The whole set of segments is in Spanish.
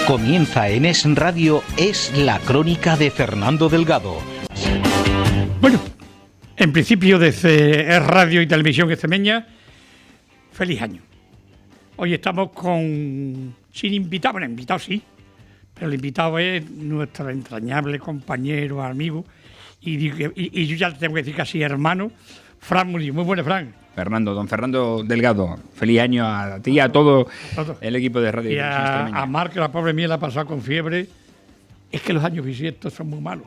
Comienza en Es Radio, Es la Crónica de Fernando Delgado. Bueno, en principio desde Es Radio y Televisión Extremeña, feliz año. Hoy estamos sin invitado, bueno, invitado sí, pero el invitado es nuestro entrañable compañero, amigo, y yo ya tengo que decir casi hermano, Fran Murillo. Muy buenas, Fran. Don Fernando Delgado, feliz año a ti y a todo el equipo de Radio y a Mar, que la pobre mía la ha pasado con fiebre. Es que los años bisiestos son muy malos.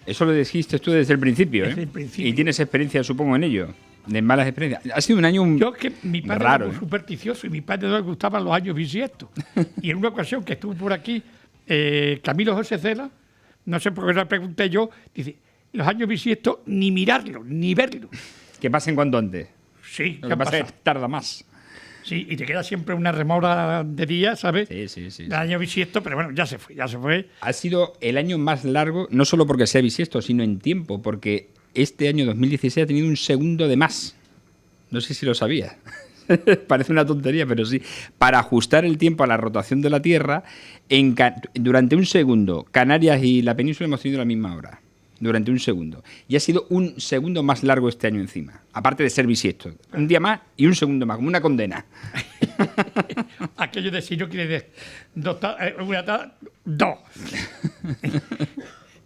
Eso lo dijiste tú desde el principio, Desde el principio. Y tienes experiencia, supongo, en ello, de malas experiencias. Ha sido un año Yo que mi padre raro, era muy supersticioso y mi padre no le gustaban los años bisiestos. Y en una ocasión que estuvo por aquí, Camilo José Cela, no sé por qué le pregunté yo, dice, los años bisiestos ni mirarlo, ni verlo. Que pasen cuanto antes. Sí, Lo que pasa es que tarda más. Sí, y te queda siempre una remora de día, ¿sabes? Sí. El año bisiesto, pero bueno, ya se fue. Ha sido el año más largo, no solo porque sea bisiesto, sino en tiempo, porque este año 2016 ha tenido un segundo de más. No sé si lo sabías. Parece una tontería, pero sí. Para ajustar el tiempo a la rotación de la Tierra, durante un segundo, Canarias y la península hemos tenido la misma hora. Durante un segundo. Y ha sido un segundo más largo este año encima. Aparte de ser bisiesto. Un día más y un segundo más, como una condena. Aquello de si no quiere dos.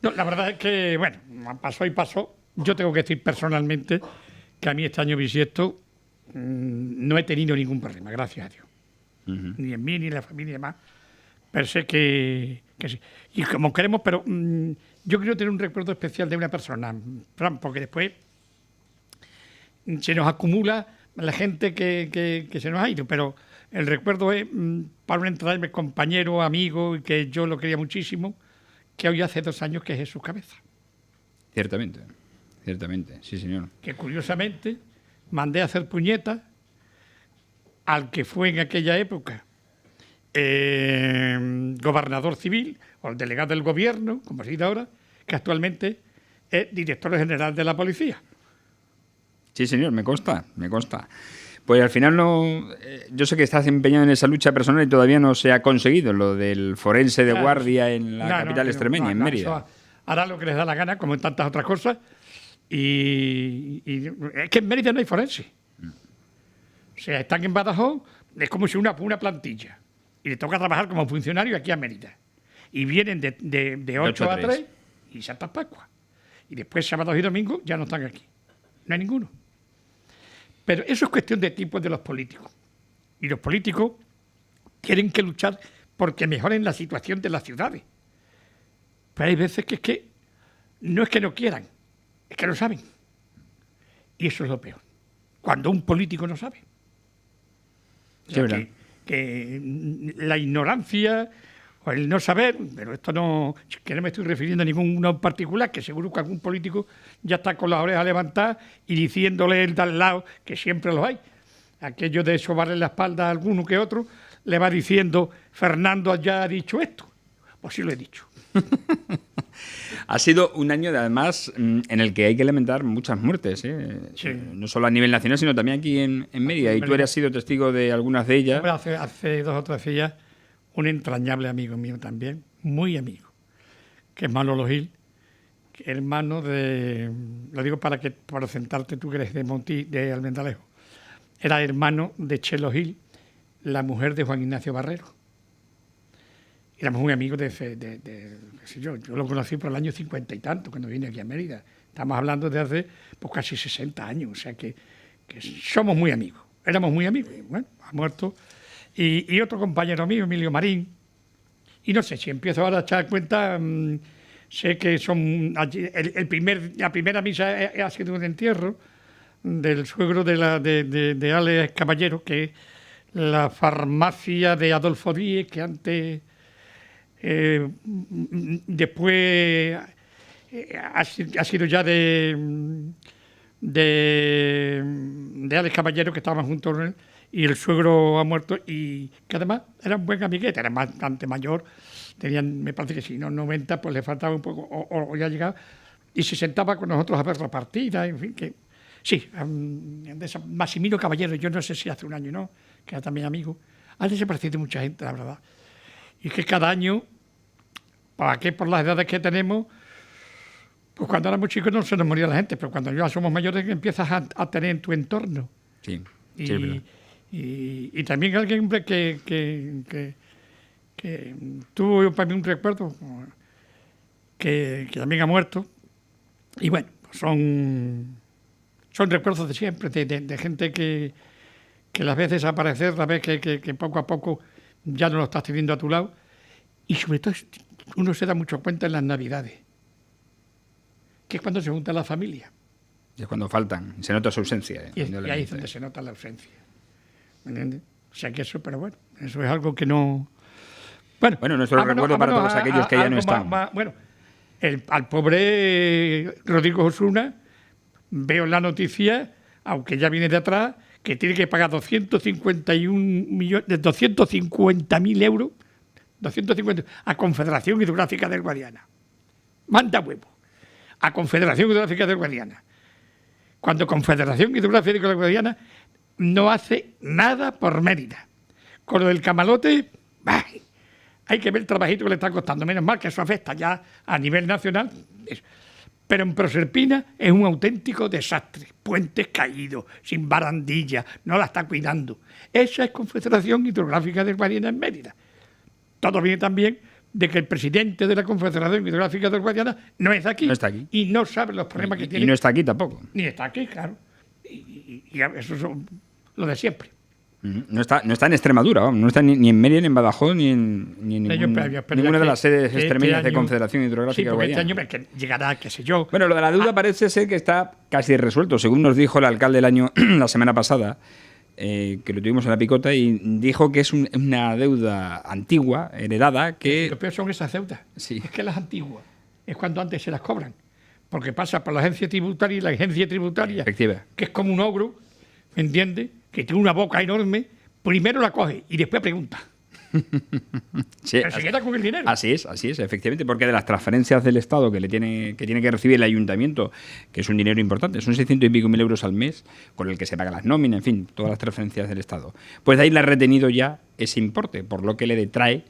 No, la verdad es que, bueno, pasó y pasó. Yo tengo que decir personalmente que a mí este año bisiesto no he tenido ningún problema, gracias a Dios. Ni en mí, ni en la familia y demás. Pero sé que sí. Y como queremos, pero yo quiero tener un recuerdo especial de una persona, Fran, porque después se nos acumula la gente que se nos ha ido, pero el recuerdo es para un entrañable compañero, amigo, y que yo lo quería muchísimo, que hoy hace 2 años que es Jesús Cabeza. Ciertamente, sí señor. Que curiosamente mandé a hacer puñetas al que fue en aquella época gobernador civil o el delegado del gobierno, como se dice ahora, que actualmente es director general de la policía. Sí, señor, me consta. Pues al final no. Yo sé que estás empeñado en esa lucha personal y todavía no se ha conseguido lo del forense de guardia en la capital extremeña, en Mérida. Hará lo que les da la gana, como en tantas otras cosas. Y es que en Mérida no hay forense. O sea, están en Badajoz, es como si una plantilla. Y le toca trabajar como funcionario aquí a Mérida. Y vienen de 8 a 3 y Santa Pascua. Y después sábados y domingos ya no están aquí. No hay ninguno. Pero eso es cuestión de tipos de los políticos. Y los políticos tienen que luchar porque mejoren la situación de las ciudades. Pero hay veces que no es que no quieran, es que no saben. Y eso es lo peor. Cuando un político no sabe. O sea, que la ignorancia o el no saber, pero esto no, que no me estoy refiriendo a ninguno en particular, que seguro que algún político ya está con las orejas levantadas y diciéndole el de al lado, que siempre los hay, aquello de sobarle la espalda a alguno que otro, le va diciendo, Fernando ya ha dicho esto. Pues sí lo he dicho. Ha sido un año, además, en el que hay que lamentar muchas muertes, Sí. No solo a nivel nacional, sino también aquí en Mérida. Y tú has sido testigo de algunas de ellas. Hace 2 o 3 días, un entrañable amigo mío también, muy amigo, que es Manolo Gil, hermano de... Lo digo para sentarte tú que eres de Almendalejo. Era hermano de Chelo Gil, la mujer de Juan Ignacio Barrero. Éramos muy amigos qué sé yo lo conocí por el año 50 y tanto, cuando vine aquí a Mérida. Estamos hablando de hace casi 60 años, o sea que somos muy amigos. Éramos muy amigos. Y bueno, ha muerto. Y otro compañero mío, Emilio Marín. Y no sé, si empiezo ahora a echar cuenta, sé que son... la primera misa ha sido un entierro del suegro de Alex Caballero, que es la farmacia de Adolfo Díez, que antes... después ha sido ya de Alex Caballero, que estaban juntos con él, y el suegro ha muerto, y que además era un buen amiguete, era bastante mayor, tenían, me parece que si no 90, pues le faltaba un poco, o ya llegaba, y se sentaba con nosotros a ver la partida, en fin, que sí, Maximino Caballero, yo no sé si hace un año, ¿no?, que era también amigo, ha desaparecido mucha gente, la verdad, y que cada año, ¿para qué? Por las edades que tenemos, pues cuando éramos chicos no se nos moría la gente, pero cuando ya somos mayores empiezas a tener en tu entorno. Sí, Y, sí, es verdad. y también alguien, hombre, que tuvo para mí un recuerdo que también ha muerto. Y bueno, son recuerdos de siempre, de gente que las ves desaparecer, la ves que poco a poco ya no lo estás teniendo a tu lado. Y sobre todo uno se da mucho cuenta en las Navidades, que es cuando se junta la familia. Y es cuando faltan, se nota su ausencia. Y ahí es donde se nota la ausencia. ¿Me entiendes? O sea que eso, pero bueno, eso es algo que no... Bueno, nuestro recuerdo para todos aquellos que ya no están. Bueno, al pobre Rodrigo Osuna, veo en la noticia, aunque ya viene de atrás, que tiene que pagar 250.000 euros 250 a Confederación Hidrográfica del Guadiana. Manda huevo. A Confederación Hidrográfica del Guadiana. Cuando Confederación Hidrográfica del Guadiana no hace nada por Mérida. Con lo del camalote, hay que ver el trabajito que le está costando. Menos mal que eso afecta ya a nivel nacional. Pero en Proserpina es un auténtico desastre. Puentes caídos, sin barandilla, no la está cuidando. Esa es Confederación Hidrográfica del Guadiana en Mérida. Todo viene también de que el presidente de la Confederación Hidrográfica del Guadiana no está aquí. Y no sabe los problemas que tiene. Y no está aquí tampoco. Ni está aquí, claro. Y eso es lo de siempre. No está en Extremadura, vamos. No está ni en Mérida, ni en Badajoz, ni en ninguna de las sedes extremeñas de Confederación Hidrográfica del Guadiana. Este año llegará, qué sé yo. Bueno, lo de la deuda parece ser que está casi resuelto, según nos dijo el alcalde la semana pasada, que lo tuvimos en la picota, y dijo que es una deuda antigua, heredada, que... Lo peor son esas deudas. Sí. Es que las antiguas es cuando antes se las cobran. Porque pasa por la agencia tributaria, y la agencia tributaria, efectiva, que es como un ogro, ¿me entiendes?, que tiene una boca enorme, primero la coge y después pregunta. Sí, pero se queda con el dinero. Así es, efectivamente, porque de las transferencias del Estado que tiene que recibir el ayuntamiento, que es un dinero importante, son 600 y pico mil euros al mes, con el que se paga las nóminas, en fin, todas las transferencias del Estado. Pues de ahí le ha retenido ya ese importe, por lo que le detrae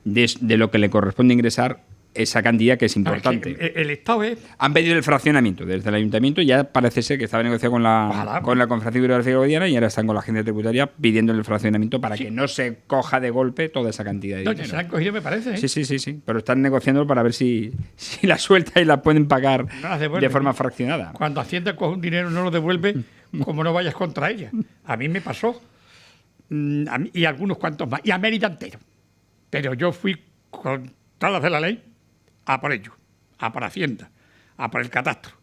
de lo que le corresponde ingresar esa cantidad, que es importante. El Estado es... Han pedido el fraccionamiento desde el ayuntamiento, ya parece ser que estaba negociado con la Confederación Hidrográfica Guadiana, y ahora están con la agencia tributaria pidiendo el fraccionamiento para que no se coja de golpe toda esa cantidad de dinero. Se la han cogido, me parece. Sí, pero están negociando para ver si la suelta y la pueden pagar de forma fraccionada. Cuando Hacienda coge un dinero no lo devuelve, como no vayas contra ella. A mí me pasó, y algunos cuantos más, y a Mérida entero. Pero yo fui con todas las de la ley a por ello, a por Hacienda, a por el catastro,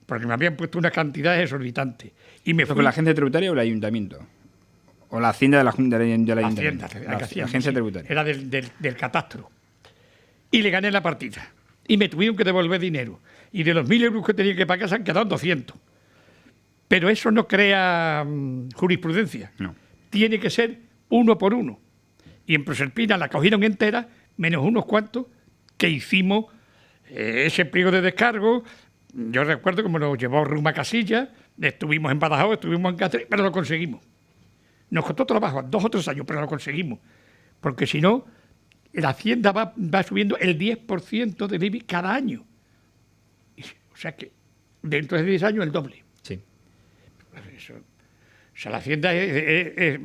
porque me habían puesto una cantidad exorbitante. Y me fui con la agencia tributaria o el ayuntamiento, o la hacienda del ayuntamiento. La agencia tributaria. Era del catastro. Y le gané la partida. Y me tuvieron que devolver dinero. Y de los 1.000 euros que tenía que pagar se han quedado 200. Pero eso no crea jurisprudencia. No. Tiene que ser uno por uno. Y en Proserpina la cogieron entera, menos unos cuantos que hicimos ese pliego de descargo. Yo recuerdo cómo nos llevó Ruma Casilla, estuvimos en Badajoz, estuvimos en Cáceres, pero lo conseguimos. Nos costó trabajo, 2 o 3 años, pero lo conseguimos. Porque si no, la Hacienda va subiendo el 10% del IBI cada año. O sea que dentro de 10 años el doble. Sí. Eso, o sea, la Hacienda es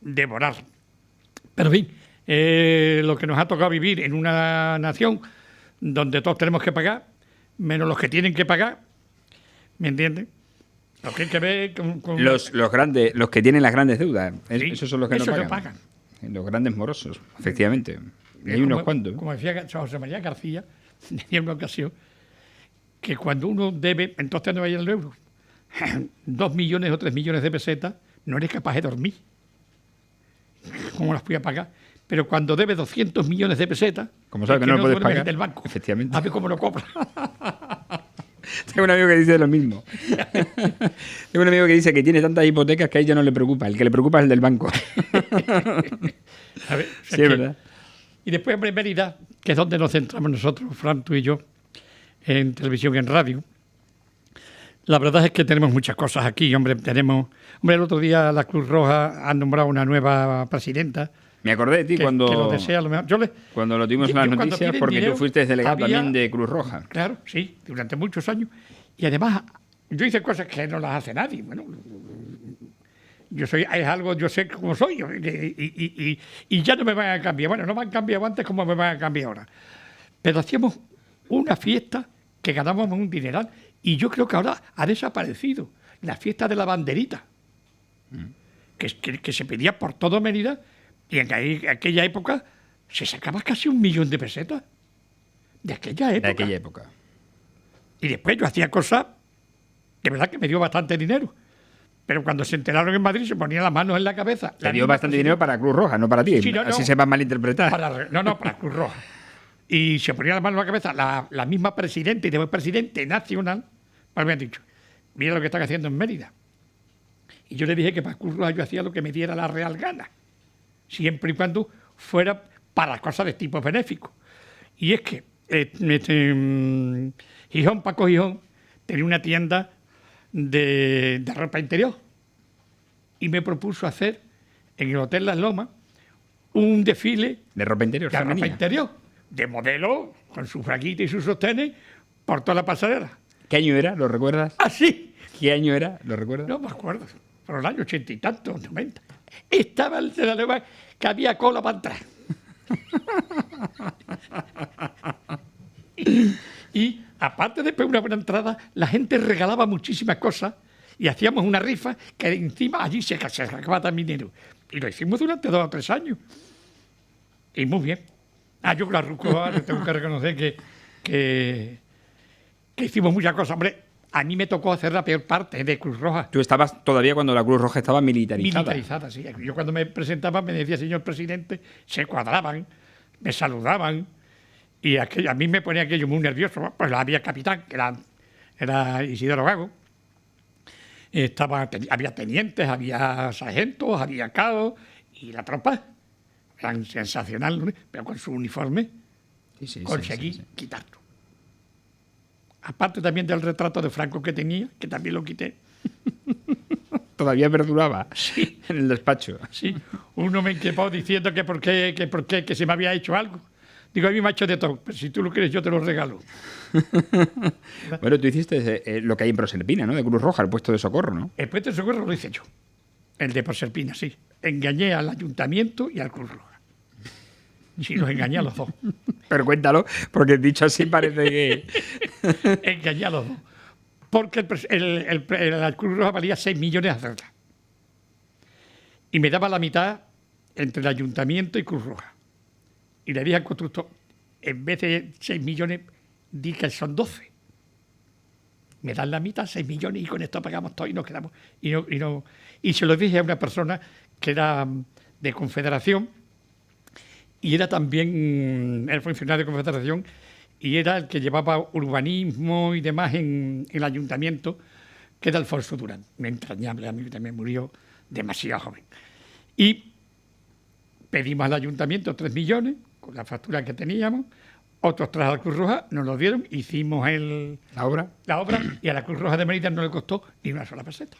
devorar. Pero en fin, lo que nos ha tocado vivir en una nación donde todos tenemos que pagar, menos los que tienen que pagar, ¿me entiendes? Lo que hay que ver con los que tienen las grandes deudas, sí, esos son los que no pagan. Los grandes morosos, efectivamente. Y hay unos cuantos. Como decía José María García, en una ocasión, que cuando uno debe, entonces no vaya el euro, 2 millones o 3 millones de pesetas, no eres capaz de dormir. ¿Cómo las voy a pagar? Pero cuando debe 200 millones de pesetas, como sabes que no lo puedes pagar del banco, efectivamente, a ver cómo lo cobra. Tengo un amigo que dice lo mismo. Tengo un amigo que dice que tiene tantas hipotecas que a ella no le preocupa. El que le preocupa es el del banco. A ver, Sí, es verdad. Y después, hombre, en Mérida, que es donde nos centramos nosotros, Fran, tú y yo, en televisión y en radio. La verdad es que tenemos muchas cosas aquí, hombre. El otro día la Cruz Roja ha nombrado una nueva presidenta. Me acordé de ti que cuando, lo desea lo mejor. cuando lo tuvimos en las yo cuando noticias, piden porque dinero, tú fuiste delegado había- también de Cruz Roja. Claro, sí, durante muchos años. Y además, yo hice cosas que no las hace nadie. Bueno, yo sé cómo soy, y ya no me van a cambiar. Bueno, no me han cambiado antes como me van a cambiar ahora. Pero hacíamos una fiesta que ganábamos un dineral, y yo creo que ahora ha desaparecido. La fiesta de la banderita, que se pedía por todo Mérida, y en aquella época se sacaba casi 1 millón de pesetas. De aquella época. De aquella época. Y después yo hacía cosas, de verdad que me dio bastante dinero. Pero cuando se enteraron en Madrid se ponían las manos en la cabeza. Te dio bastante dinero para Cruz Roja, no para ti. Sí, no, Así no. se va a malinterpretar. Para Cruz Roja. Y se ponía las manos en la cabeza la misma presidenta y después presidente nacional. Pues me han dicho, mira lo que están haciendo en Mérida. Y yo le dije que para Cruz Roja yo hacía lo que me diera la real gana, siempre y cuando fuera para cosas de tipo benéfico. Y es que Paco Gijón tenía una tienda de ropa interior y me propuso hacer en el Hotel Las Lomas un desfile De ropa interior, de ropa femenina. interior, de modelo, con su fraguita y sus sostenes, por toda la pasarela. ¿Qué año era? ¿Lo recuerdas? Así. ¿Qué año era? ¿Lo recuerdas? No me acuerdo, por el año 80 y tantos, 90. Estaba el de la Loma que había cola para entrar. y aparte de una buena entrada, la gente regalaba muchísimas cosas y hacíamos una rifa que encima allí se sacaba también dinero. Y lo hicimos durante 2 o 3 años. Y muy bien. Yo con la Rucoa tengo que reconocer que hicimos muchas cosas. Hombre, a mí me tocó hacer la peor parte de Cruz Roja. Tú estabas todavía cuando la Cruz Roja estaba militarizada. Militarizada, sí. Yo cuando me presentaba me decía, señor presidente, se cuadraban, me saludaban, y a mí me ponía aquello muy nervioso. Pues había capitán, que era Isidoro Gago, había tenientes, había sargentos, había cabos, y la tropa, eran sensacional, pero con su uniforme Sí, conseguí quitarlo. Aparte también del retrato de Franco que tenía, que también lo quité. Todavía perduraba Sí. en el despacho. Sí, uno me inquietó diciendo que por qué, que se me había hecho algo. Digo, a mí me ha hecho de todo, pero si tú lo quieres yo te lo regalo. Bueno, tú hiciste lo que hay en Proserpina, ¿no? De Cruz Roja, el puesto de socorro, ¿no? El puesto de socorro lo hice yo, el de Proserpina, sí. Engañé al ayuntamiento y al Cruz Roja. Sí, los engañé a los dos. Pero cuéntalo, porque dicho así parece que... Engañé a los dos. Porque el Cruz Roja valía 6 millones de hacerla. Y me daba la mitad entre el ayuntamiento y Cruz Roja. Y le dije al constructor, en vez de 6 millones, di que son 12. Me dan la mitad, 6 millones, y con esto pagamos todo y nos quedamos. Y se lo dije a una persona que era de Confederación, y era también el funcionario de Confederación, y era el que llevaba urbanismo y demás en el ayuntamiento, que era Alfonso Durán. Me entrañable, a mí también murió demasiado joven. Y pedimos al ayuntamiento 3 millones, con la factura que teníamos, otros 3 a la Cruz Roja, nos lo dieron, hicimos ¿La obra? la obra, y a la Cruz Roja de Mérida no le costó ni una sola peseta.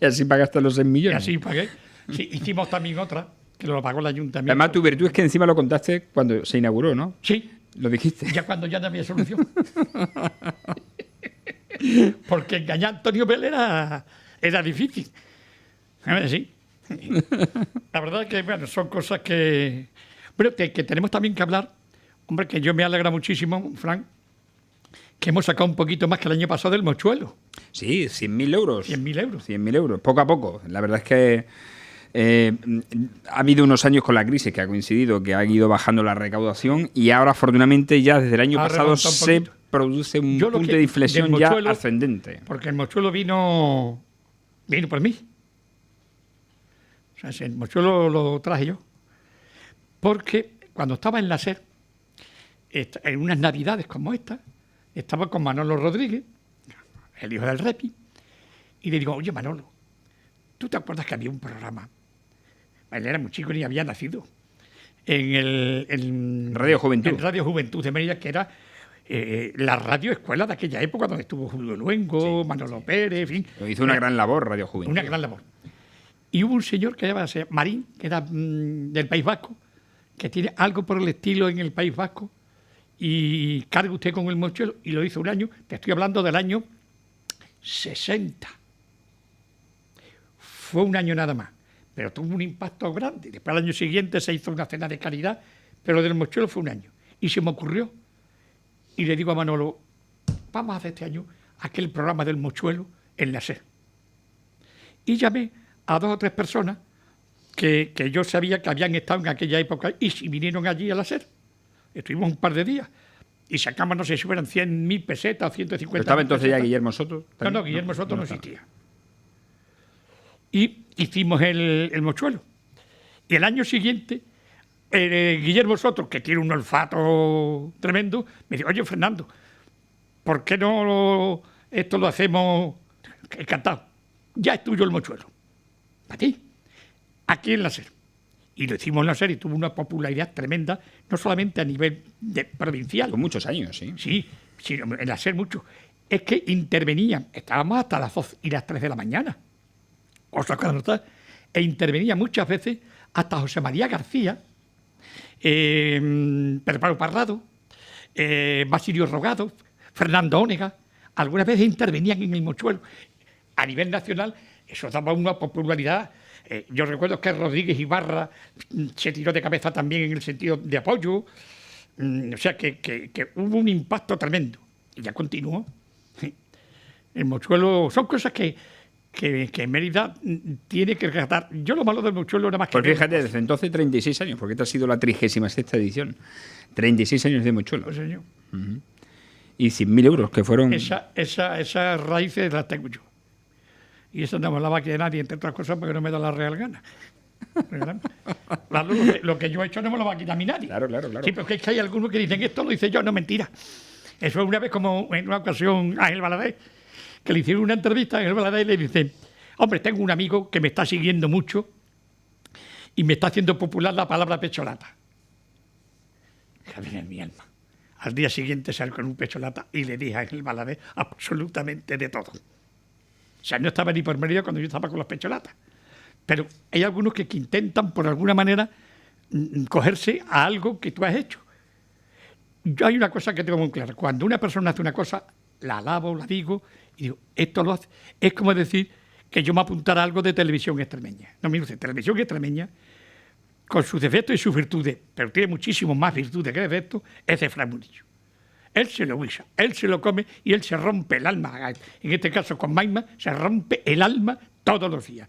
Y así pagaste los 6 Y millones. así pagué. Sí, hicimos también otra, que lo pagó el ayuntamiento. Además, tu virtud es que encima lo contaste cuando se inauguró, ¿no? Sí, Lo dijiste. ya cuando ya no había solución. Porque engañar a Antonio Bel era difícil. A ver, sí. La verdad es que, bueno, son cosas que... Bueno, que tenemos también que hablar. Hombre, que yo me alegra muchísimo, Frank, que hemos sacado un poquito más que el año pasado del mochuelo. Sí, 100.000 euros. 100.000 euros. 100.000 euros, poco a poco. La verdad es que ha habido unos años con la crisis que ha coincidido, que ha ido bajando la recaudación y ahora, afortunadamente, ya desde el año Ha pasado remontado un se poquito. produce un Yo lo punto que- de inflexión del ya mochuelo- ascendente. Porque el mochuelo vino por mí. O sea, el mochuelo lo traje yo. Porque cuando estaba en la SER, en unas navidades como esta, estaba con Manolo Rodríguez, el hijo del Repi, y le digo, oye Manolo, ¿tú te acuerdas que había un programa? Él era muy chico ni había nacido. En Radio Juventud. En Radio Juventud de Mérida, que era la radio escuela de aquella época donde estuvo Julio Luengo, Manolo Pérez, en fin. Hizo una gran labor Radio Juventud. Una gran labor. Y hubo un señor que llamaba Marín, que era del País Vasco, que tiene algo por el estilo en el País Vasco, y carga usted con el mochuelo, y lo hizo un año, te estoy hablando del año 60. Fue un año nada más, pero tuvo un impacto grande. Después al año siguiente se hizo una cena de caridad, pero del mochuelo fue un año. Y se me ocurrió, y le digo a Manolo, vamos a hacer este año aquel programa del mochuelo en la SER. Y llamé a 2 o 3 personas que yo sabía que habían estado en aquella época y vinieron allí a la SER. Estuvimos un par de días y sacamos, no sé si fueran 100.000 pesetas o 150.000 ¿Estaba entonces pesetas. ya Guillermo Soto? No, Guillermo Soto no existía. Y hicimos el mochuelo. Y el año siguiente, Guillermo Soto, que tiene un olfato tremendo, me dijo, oye, Fernando, ¿por qué no esto lo hacemos? Encantado. Ya es tuyo el mochuelo. Para ti. Aquí en la SER. Y lo hicimos en la SER y tuvo una popularidad tremenda, no solamente a nivel provincial. Con muchos años, sí. Sí, en la SER mucho. Es que intervenían, estábamos hasta las 2 y las 3 de la mañana. E intervenía muchas veces hasta José María García, Perparo Parrado, Basilio Rogado, Fernando Ónega. Algunas veces intervenían en el mochuelo. A nivel nacional, eso daba una popularidad. Yo recuerdo que Rodríguez Ibarra se tiró de cabeza también en el sentido de apoyo. O sea, que hubo un impacto tremendo. Y ya continuó. El mochuelo son cosas que Mérida tiene que rescatar. Yo lo malo del mochuelo era más que... Pues fíjate, desde entonces 36 años, porque esta ha sido la 36ª edición. 36 años de mochuelo. Pues, señor. Y 100.000 euros, que fueron... Esas raíces las tengo yo. Y eso no me la va a quedar nadie, entre otras cosas, porque no me da la real gana. Claro, lo que yo he hecho no me lo va a quitar a mí nadie. Claro. Sí, pero es que hay algunos que dicen, esto lo hice yo, no, mentira. Eso es una vez como en una ocasión a Ángel Valadez, que le hicieron una entrevista a Ángel Valadez y le dice, hombre, tengo un amigo que me está siguiendo mucho y me está haciendo popular la palabra pecholata. Javier, en mi alma. Al día siguiente salí con un pecholata y le dije a Ángel Valadez absolutamente de todo. O sea, no estaba ni por medio cuando yo estaba con los pecholatas. Pero hay algunos que intentan, por alguna manera, cogerse a algo que tú has hecho. Yo hay una cosa que tengo muy clara. Cuando una persona hace una cosa, la alabo, la digo, y digo, esto lo hace. Es como decir que yo me apuntara a algo de televisión extremeña. No, mire usted, televisión extremeña, con sus defectos y sus virtudes, pero tiene muchísimo más virtudes que defectos, es de Fray Murillo. Él se lo guisa, él se lo come y él se rompe el alma. En este caso, con Maima, se rompe el alma todos los días.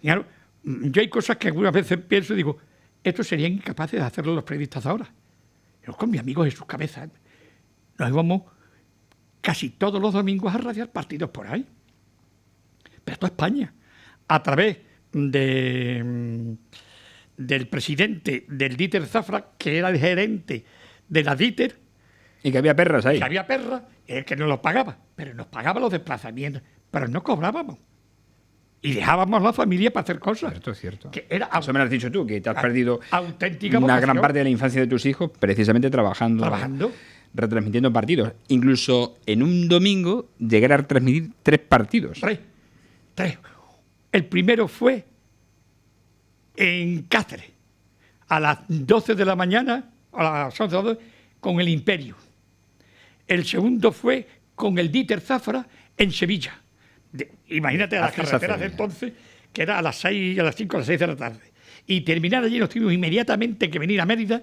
Claro, yo hay cosas que algunas veces pienso y digo, esto serían incapaces de hacerlo los periodistas ahora. Yo con mis amigos en sus cabezas nos íbamos casi todos los domingos a radiar partidos por ahí. Pero toda España, a través del presidente del Dieter Zafra, que era el gerente de la Dieter. Y que había perras ahí. Que había perras, el que nos los pagaba, pero nos pagaba los desplazamientos, pero no cobrábamos. Y dejábamos a la familia para hacer cosas. Cierto. Que era eso me lo has dicho tú, que te has perdido auténtica una vocación. gran parte de la infancia de tus hijos precisamente trabajando. Retransmitiendo partidos. Incluso en un domingo llegar a retransmitir 3 partidos. 3. El primero fue en Cáceres, a las 12 de la mañana, a las 11 de la noche, con el Imperio. El segundo fue con el Dieter Zafra en Sevilla. Imagínate las carreteras de entonces, que era a las 6, a las 5, a las 6 de la tarde. Y terminar allí nos tuvimos inmediatamente que venir a Mérida,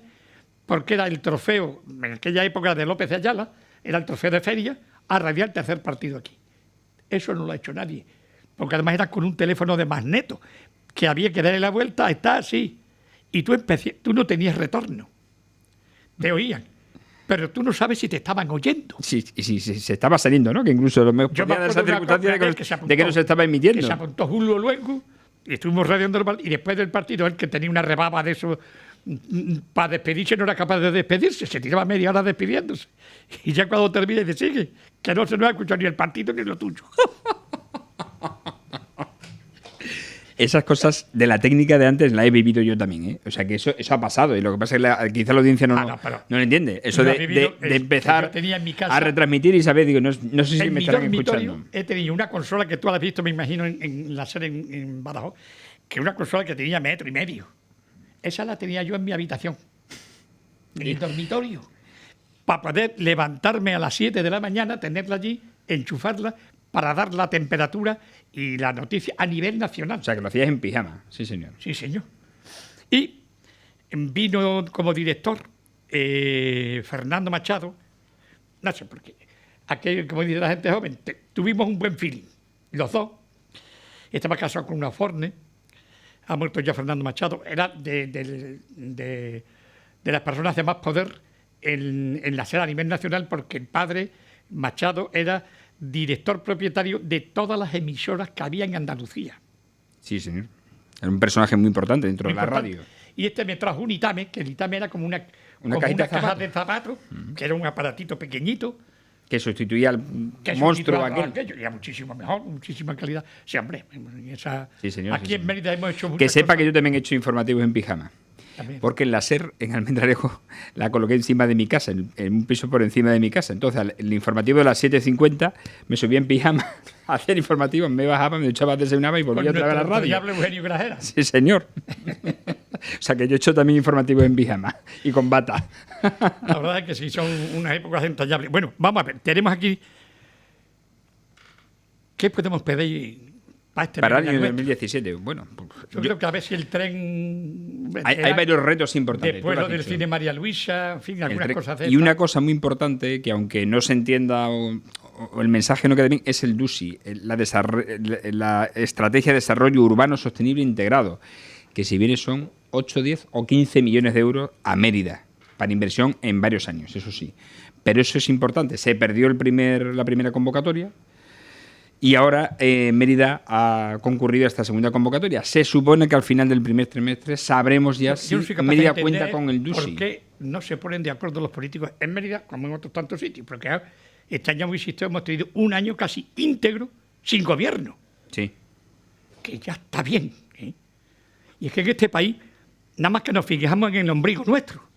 porque era el trofeo, en aquella época de López de Ayala, era el trofeo de feria, a radiar el tercer partido aquí. Eso no lo ha hecho nadie, porque además era con un teléfono de magneto, que había que darle la vuelta, está así. Y tú no tenías retorno. Te oían. Pero tú no sabes si te estaban oyendo. Sí, y si se estaba saliendo, ¿no? Que incluso lo mejor podía dar esa circunstancia de que no se estaba emitiendo. Que se apuntó Julio Luengo y estuvimos radiando y después del partido él que tenía una rebaba de eso para despedirse no era capaz de despedirse, se tiraba media hora despidiéndose. Y ya cuando termina dice, sigue, que no se nos ha escuchado ni el partido ni lo tuyo. Esas cosas de la técnica de antes la he vivido yo también, ¿eh? O sea, que eso ha pasado. Y lo que pasa es que quizá la audiencia no lo entiende. Eso de empezar a retransmitir y saber, digo, no sé si me estarán escuchando. He tenido una consola que tú has visto, me imagino, en la serie en Badajoz, que una consola que tenía 1,5 metros. Esa la tenía yo en mi habitación, en el dormitorio, para poder levantarme a las 7 de la mañana, tenerla allí, enchufarla, para dar la temperatura y la noticia a nivel nacional. O sea, que lo hacías en pijama. Sí, señor. Sí, señor. Y vino como director Fernando Machado, no sé por qué, aquello, como dice la gente joven, tuvimos un buen feeling, los dos. Estaba casado con una Forne, ha muerto ya Fernando Machado, era de las personas de más poder en la SER a nivel nacional, porque el padre Machado era director propietario de todas las emisoras que había en Andalucía. Sí, señor. Era un personaje muy importante dentro de la radio. Y este me trajo un Itame, que el Itame era como una caja de zapatos, que era un aparatito pequeñito. Que sustituía al monstruo aquel. Y era muchísimo mejor, muchísima calidad. Sí, hombre. Sí, señor. Aquí en Mérida hemos hecho muchas Que sepa cosas. que yo también he hecho informativos en pijama. También. Porque en la SER, en Almendralejo, la coloqué encima de mi casa, en un piso por encima de mi casa. Entonces, el informativo de las 7:50 me subía en pijama a hacer informativos, me bajaba, me duchaba, desayunaba y volvía otra vez a la radio. Diablo Eugenio Grajera. Sí, señor. O sea, que yo he hecho también informativos en pijama y con bata. La verdad es que sí, son unas épocas entrañables. Bueno, vamos a ver, tenemos aquí... ¿Qué podemos pedir para el año 2017? Bueno, pues, yo creo que a ver si el tren... Hay varios retos importantes. Después lo del cine María Luisa, en fin, algunas cosas de y una cosa muy importante, que aunque no se entienda o el mensaje no quede bien, es el DUSI, la Estrategia de Desarrollo Urbano Sostenible Integrado, que si bien son 8, 10 o 15 millones de euros a Mérida, para inversión en varios años, eso sí. Pero eso es importante. Se perdió la primera convocatoria. Y ahora Mérida ha concurrido a esta segunda convocatoria. Se supone que al final del primer trimestre sabremos ya si Mérida cuenta con el DUSI. ¿Por qué no se ponen de acuerdo los políticos en Mérida como en otros tantos sitios? Porque este año, insisto, hemos tenido un año casi íntegro sin gobierno. Sí. Que ya está bien. ¿Eh? Y es que en este país, nada más que nos fijamos en el ombligo nuestro,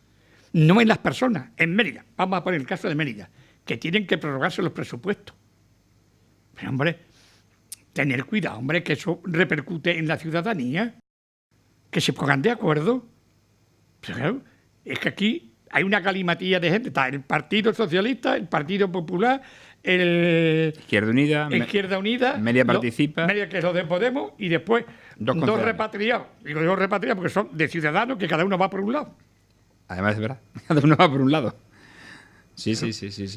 no en las personas. En Mérida, vamos a poner el caso de Mérida, que tienen que prorrogarse los presupuestos. Pero, hombre, tener cuidado, hombre, que eso repercute en la ciudadanía, que se pongan de acuerdo. Pero claro, es que aquí hay una galimatía de gente. Está el Partido Socialista, el Partido Popular, Izquierda Unida, Mérida participa. Mérida, que es lo de Podemos, y después dos repatriados. Digo dos repatriados porque son de Ciudadanos, que cada uno va por un lado. Además, es verdad, cada uno va por un lado. Sí.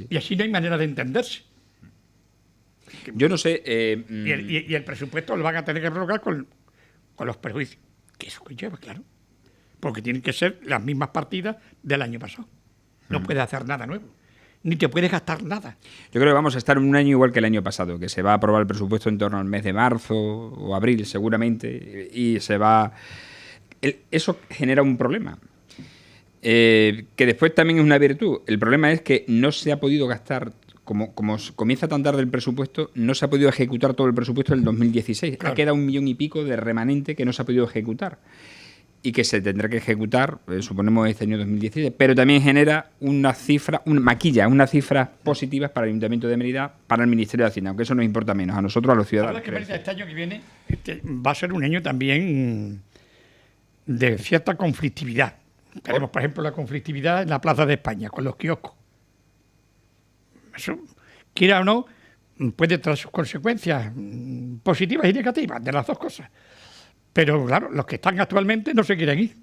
Y así no hay manera de entenderse. Yo no sé... Y el presupuesto lo van a tener que prorrogar con los perjuicios. Que eso conlleva, claro. Porque tienen que ser las mismas partidas del año pasado. No puedes hacer nada nuevo. Ni te puedes gastar nada. Yo creo que vamos a estar en un año igual que el año pasado, que se va a aprobar el presupuesto en torno al mes de marzo o abril, seguramente, y se va... Eso genera un problema. Que después también es una virtud. El problema es que no se ha podido gastar... Como comienza tan tarde el presupuesto, no se ha podido ejecutar todo el presupuesto del 2016. Claro. Ha quedado 1,5 millones de remanente que no se ha podido ejecutar y que se tendrá que ejecutar, suponemos, este año 2017. Pero también genera unas cifras positivas para el Ayuntamiento de Mérida, para el Ministerio de Hacienda, aunque eso nos importa menos, a nosotros, a los ciudadanos. La verdad es que Mérida este año que viene va a ser un año también de cierta conflictividad. Tenemos, por ejemplo, la conflictividad en la Plaza de España, con los kioscos. Eso, quiera o no, puede traer sus consecuencias positivas y negativas, de las dos cosas. Pero claro, los que están actualmente no se quieren ir.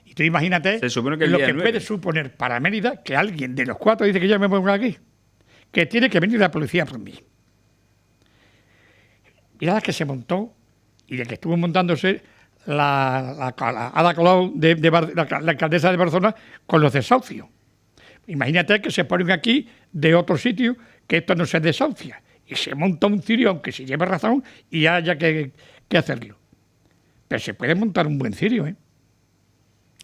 Y tú imagínate lo que puede suponer para Mérida que alguien de los 4 dice que yo me pongo aquí, que tiene que venir la policía por mí. Mira la que se montó y de que estuvo montándose la Ada Colau, la alcaldesa de Barcelona, con los desahucios. Imagínate que se ponen aquí de otro sitio, que esto no se desahucia. Y se monta un cirio, aunque se lleve razón, y haya que hacerlo. Pero se puede montar un buen cirio, ¿eh?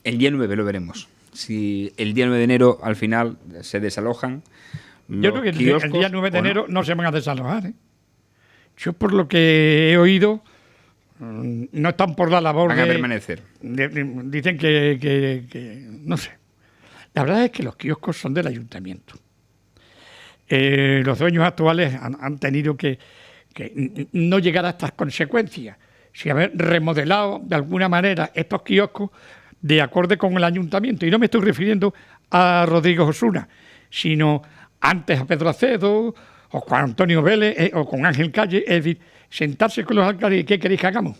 El día 9 lo veremos. Si el día 9 de enero al final se desalojan. Yo creo que el día 9 de enero no se van a desalojar. Yo, por lo que he oído, no están por la labor van a permanecer. Dicen que no sé. La verdad es que los kioscos son del ayuntamiento. Los dueños actuales han tenido que no llegar a estas consecuencias, si haber remodelado de alguna manera estos kioscos de acorde con el ayuntamiento. Y no me estoy refiriendo a Rodrigo Osuna, sino antes a Pedro Acedo, o con Antonio Vélez, o con Ángel Calle. Es decir, sentarse con los alcaldes y ¿qué queréis que hagamos?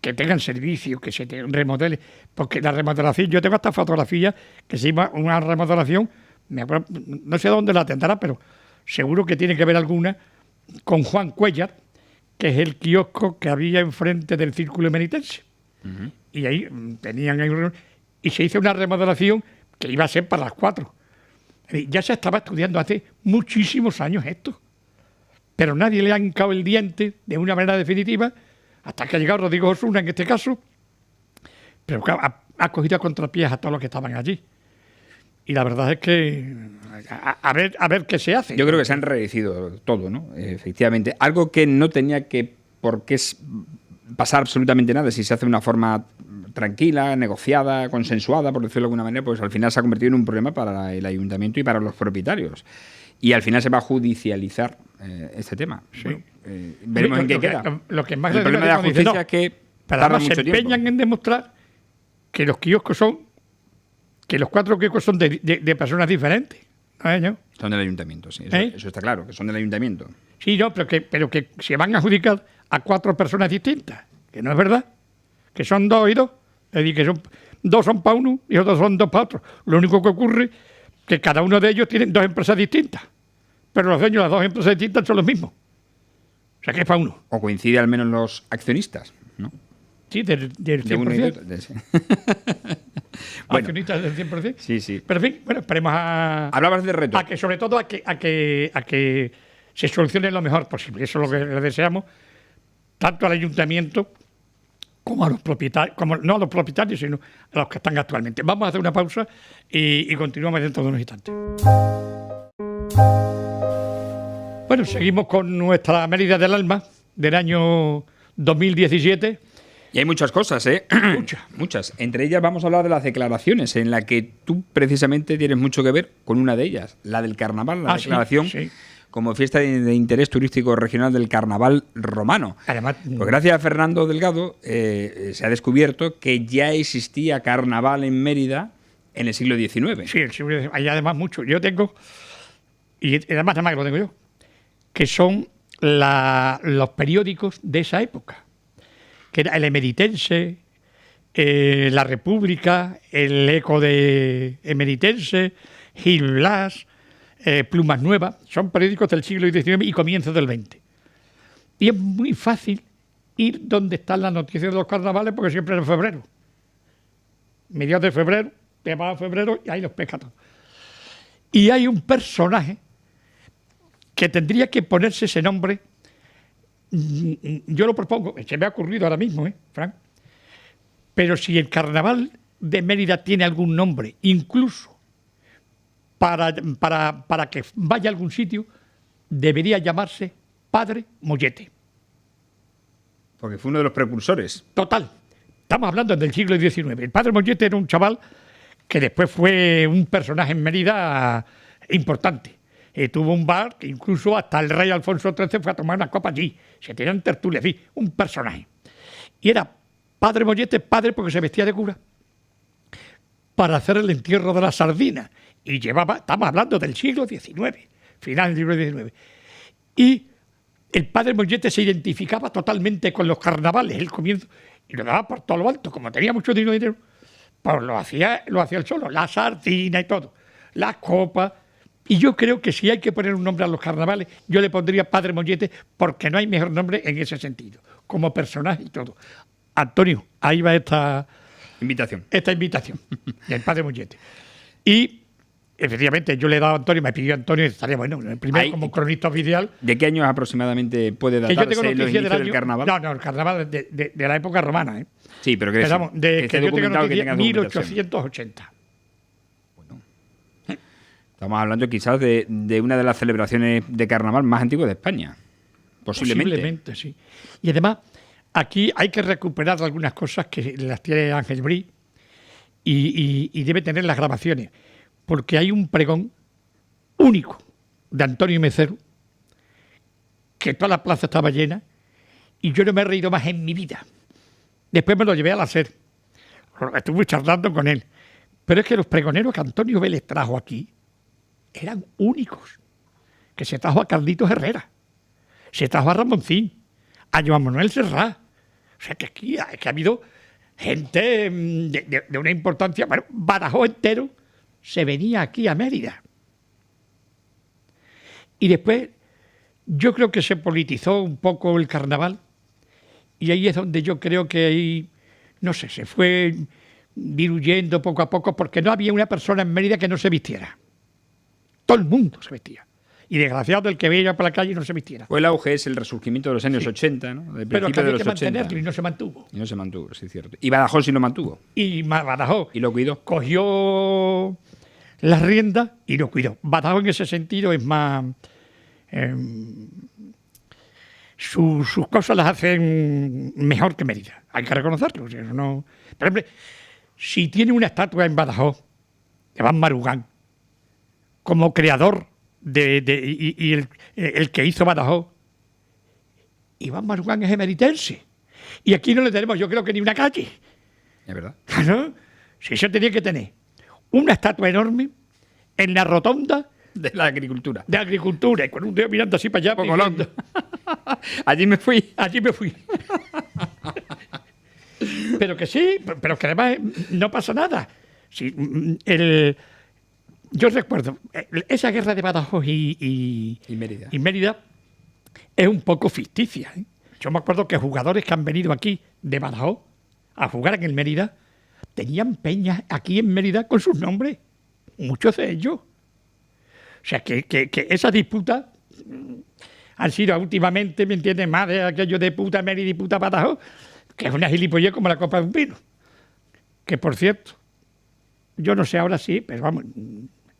Que tengan servicio, que se remodele. Porque la remodelación, yo tengo esta fotografía que se llama una remodelación, no sé dónde la tendrá, pero seguro que tiene que ver alguna con Juan Cuellar, que es el kiosco que había enfrente del Círculo Emeritense. Uh-huh. Y ahí tenían y se hizo una remodelación que iba a ser para las 4. Ya se estaba estudiando hace muchísimos años esto, pero nadie le ha hincado el diente de una manera definitiva hasta que ha llegado Rodrigo Osuna en este caso, pero ha cogido a contrapiés a todos los que estaban allí. Y la verdad es que a ver qué se hace. Yo creo que se han reducido todo, ¿no? Efectivamente. Algo que no tenía por qué pasar absolutamente nada si se hace de una forma tranquila, negociada, consensuada, por decirlo de alguna manera, pues al final se ha convertido en un problema para el ayuntamiento y para los propietarios. Y al final se va a judicializar este tema. Sí. Bueno, veremos en qué queda. Lo que más el problema de la justicia es que tarda mucho tiempo. Se empeñan en demostrar que los kioscos que los 4 kioscos son de personas diferentes. ¿No? Son del ayuntamiento, sí. Eso está claro, que son del ayuntamiento. Sí, no, pero que se van a adjudicar a 4 personas distintas. Que no es verdad. Que son 2 y 2. Es decir, que 2 son para uno y otros son 2 para otro. Lo único que ocurre es que cada uno de ellos tiene 2 empresas distintas. Pero los dueños de las 2 empresas distintas son los mismos. O sea, que es para uno. O coincide al menos los accionistas, ¿no? Sí, del 100%. Sí. Bueno, accionistas del 100%. Sí, sí. Pero en fin, bueno, esperemos Hablabas de reto. sobre todo a que se solucione lo mejor posible. Eso es lo que le deseamos, tanto al ayuntamiento como a los propietarios, no a los propietarios, sino a los que están actualmente. Vamos a hacer una pausa y continuamos dentro de unos instantes. Bueno, seguimos con nuestra Mérida del Alma del año 2017. Y hay muchas cosas, ¿eh? Muchas. Entre ellas vamos a hablar de las declaraciones, en la que tú precisamente tienes mucho que ver con una de ellas, la del carnaval, la declaración sí. Como fiesta de interés turístico regional del carnaval romano. Además, pues gracias a Fernando Delgado se ha descubierto que ya existía carnaval en Mérida en el siglo XIX. Sí, el siglo XIX. Hay además mucho. Yo tengo, y además que lo tengo yo, que son los periódicos de esa época, que era el Emeritense, La República, el Eco de Emeritense, Gil Blas, Plumas Nuevas. Son periódicos del siglo XIX y comienzos del XX. Y es muy fácil ir donde están las noticias de los carnavales, porque siempre es en febrero. Mediados de febrero, te vas a febrero y ahí los pesca todos. Y hay un personaje que tendría que ponerse ese nombre. Yo lo propongo, se me ha ocurrido ahora mismo, Frank. Pero si el carnaval de Mérida tiene algún nombre, incluso para que vaya a algún sitio, debería llamarse Padre Mollete. Porque fue uno de los precursores. Total. Estamos hablando del siglo XIX. El Padre Mollete era un chaval que después fue un personaje en Mérida importante. Tuvo un bar que incluso hasta el rey Alfonso XIII fue a tomar una copa allí. Se tenían tertulias, sí, un personaje. Y era Padre Mollete, padre porque se vestía de cura, para hacer el entierro de la sardina. Y estamos hablando del siglo XIX, final del siglo XIX. Y el Padre Mollete se identificaba totalmente con los carnavales, el comienzo, y lo daba por todo lo alto. Como tenía mucho dinero, pues lo hacía él solo, la sardina y todo, las copas. Y yo creo que si hay que poner un nombre a los carnavales, yo le pondría Padre Mollete, porque no hay mejor nombre en ese sentido, como personaje y todo. Antonio, ahí va esta invitación del Padre Mollete. Y efectivamente, yo le he dado a Antonio, me pidió Antonio, y estaría bueno, el primero Ahí- como cronista oficial. ¿De qué años aproximadamente puede Que yo tengo datarse los noticia inicios del del año. carnaval? No, el carnaval de la época romana, ¿eh? Sí, pero Pero vamos, que esté que yo tengo documentado, que noticia tenga documentación. 1880. Estamos hablando quizás de una de las celebraciones de carnaval más antiguas de España. Posiblemente. Sí. Y además, aquí hay que recuperar algunas cosas que las tiene Ángel Brí y debe tener las grabaciones. Porque hay un pregón único de Antonio Mecero, que toda la plaza estaba llena, y yo no me he reído más en mi vida. Después me lo llevé a la SER. Estuve charlando con él. Pero es que los pregoneros que Antonio Vélez trajo aquí eran únicos. Que se trajo a Carlitos Herrera, se trajo a Ramoncín, a Joan Manuel Serrat. O sea que aquí ha habido gente de una importancia. Bueno, Badajoz entero se venía aquí a Mérida. Y después yo creo que se politizó un poco el carnaval y ahí es donde yo creo que ahí, no sé, se fue diluyendo poco a poco porque no había una persona en Mérida que no se vistiera. Todo el mundo se vestía. Y desgraciado el que veía por la calle no se vistiera. Fue el auge, es el resurgimiento de los años 80, ¿no? Del Pero que principio de había los que 80. mantenerlo y no se mantuvo. Y no se mantuvo, sí, es cierto. Y Badajoz sí lo mantuvo. Y Badajoz Y lo cuidó. cogió las riendas y lo cuidó. Badajoz en ese sentido es más... sus cosas las hacen mejor que Mérida. Hay que reconocerlo. O sea, no... Por ejemplo, si tiene una estatua en Badajoz de Iván Marugán como creador y el que hizo Badajoz, Iván Marugán es emeritense. Y aquí no le tenemos, yo creo que ni una calle. Es verdad. ¿No? Si yo tenía que tener una estatua enorme en la rotonda De la agricultura. de agricultura y con un dedo mirando así para allá. Poco diciendo, Allí me fui. allí me fui. Pero que sí, pero que además no pasa nada. Sí, yo recuerdo, esa guerra de Badajoz Y Mérida. y Mérida es un poco ficticia. ¿eh? Yo me acuerdo que jugadores que han venido aquí de Badajoz a jugar en el Mérida tenían peñas aquí en Mérida con sus nombres, muchos de ellos. O sea, que esa disputa han sido últimamente, ¿me entiendes? Más de aquello de puta Mérida y puta Badajoz, que es una gilipollez como la copa de un vino. Que, por cierto, yo no sé ahora sí, pero vamos,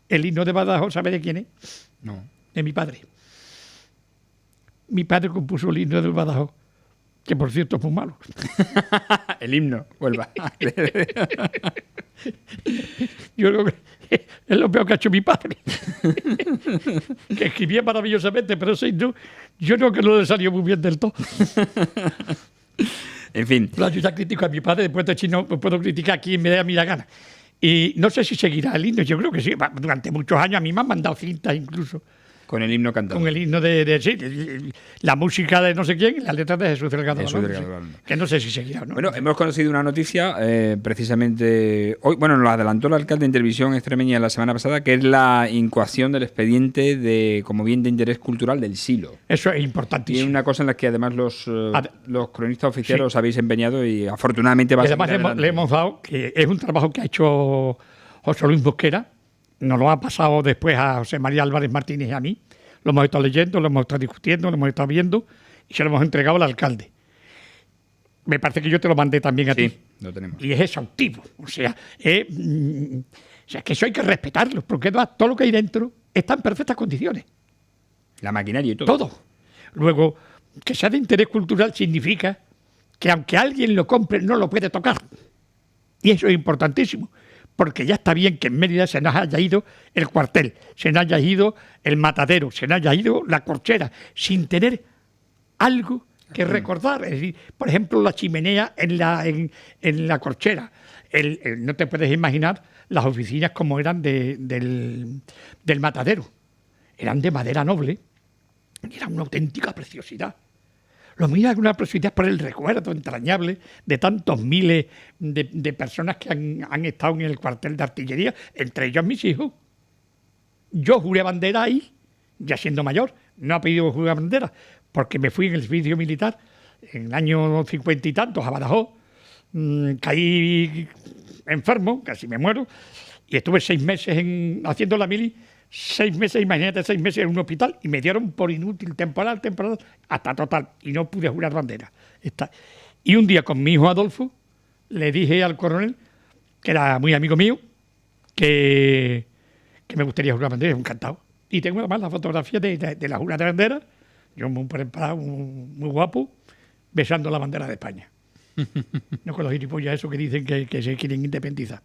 el himno de Badajoz, ¿sabe de quién es? No. De mi padre. Mi padre compuso el himno del Badajoz, que por cierto es muy malo. El himno, vuelva. Yo creo que es lo peor que ha hecho mi padre. Que escribía maravillosamente, pero ese himno, yo creo que no le salió muy bien del todo. En fin. Claro, yo ya critico a mi padre, después de chino puedo criticar a quien me dé a mí la gana. Y no sé si seguirá el himno, yo creo que sí. Durante muchos años a mí me han mandado cintas incluso. Con el himno cantado. Con el himno de la música de no sé quién y las letras de Jesús Delgado. Jesús Alonso, Delgado sí. Alonso. Que no sé si seguirá o no. Bueno, hemos conocido una noticia precisamente hoy, bueno, nos lo adelantó el alcalde en televisión extremeña la semana pasada, que es la incoación del expediente de como bien de interés cultural del Silo. Eso es Y es importantísimo. una cosa en la que además los cronistas oficiales Sí. os habéis empeñado y afortunadamente va Y a además seguir adelante. le hemos dado, que es un trabajo que ha hecho José Luis Mosquera, nos lo ha pasado después a José María Álvarez Martínez y a mí, lo hemos estado leyendo, lo hemos estado discutiendo, lo hemos estado viendo y se lo hemos entregado al alcalde. Me parece que yo te lo mandé también a ti. Sí, lo tenemos. Y es exhaustivo. O sea, que eso hay que respetarlo, porque todo lo que hay dentro está en perfectas condiciones. La maquinaria y todo. Todo. Luego, que sea de interés cultural significa que aunque alguien lo compre, no lo puede tocar. Y eso es importantísimo. Porque ya está bien que en Mérida se nos haya ido el cuartel, se nos haya ido el matadero, se nos haya ido la corchera, sin tener algo que recordar. Es decir, por ejemplo, la chimenea en la corchera. No te puedes imaginar las oficinas como eran del matadero. Eran de madera noble y era una auténtica preciosidad. Lo mío es una preciosidad por el recuerdo entrañable de tantos miles de personas que han estado en el cuartel de artillería, entre ellos mis hijos. Yo juré bandera ahí, ya siendo mayor, no ha pedido jurar bandera, porque me fui en el servicio militar en el año 50 y tantos a Badajoz, caí enfermo, casi me muero, Y estuve 6 meses haciendo la mili, 6 meses, imagínate, 6 meses en un hospital, y me dieron por inútil temporal, hasta total, y no pude jurar bandera. Y un día con mi hijo Adolfo, le dije al coronel, que era muy amigo mío, que me gustaría jurar bandera, encantado. Y tengo además la fotografía de la jura de bandera, yo muy preparado, muy guapo, besando la bandera de España. No con los gilipollas esos que dicen que se quieren independizar.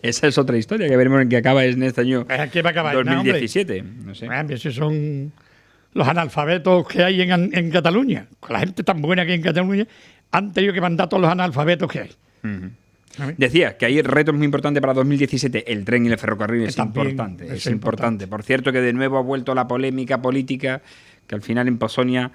Esa es otra historia que veremos en qué acaba en este año ¿Qué va a acabar? 2017. No sé. Esos son los analfabetos que hay en Cataluña. Con la gente tan buena que hay en Cataluña, han tenido que mandar todos los analfabetos que hay. Decía que hay retos muy importantes para 2017. El tren y el ferrocarril es También importante. es importante. Por cierto, que de nuevo ha vuelto la polémica política, que al final en Posonia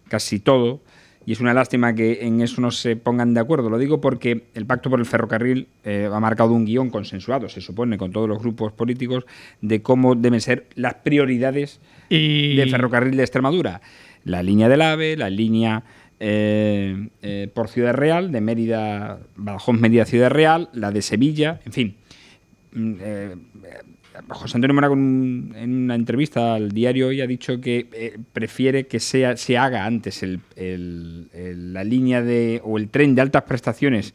casi todo, y es una lástima que en eso no se pongan de acuerdo. Lo digo porque el Pacto por el Ferrocarril ha marcado un guión consensuado, se supone, con todos los grupos políticos, de cómo deben ser las prioridades del ferrocarril de Extremadura. La línea del AVE, la línea por Ciudad Real, de Mérida, Badajoz, Mérida, Ciudad Real, la de Sevilla, en fin. José Antonio Monago en una entrevista al diario hoy ha dicho que prefiere que se haga antes la línea o el tren de altas prestaciones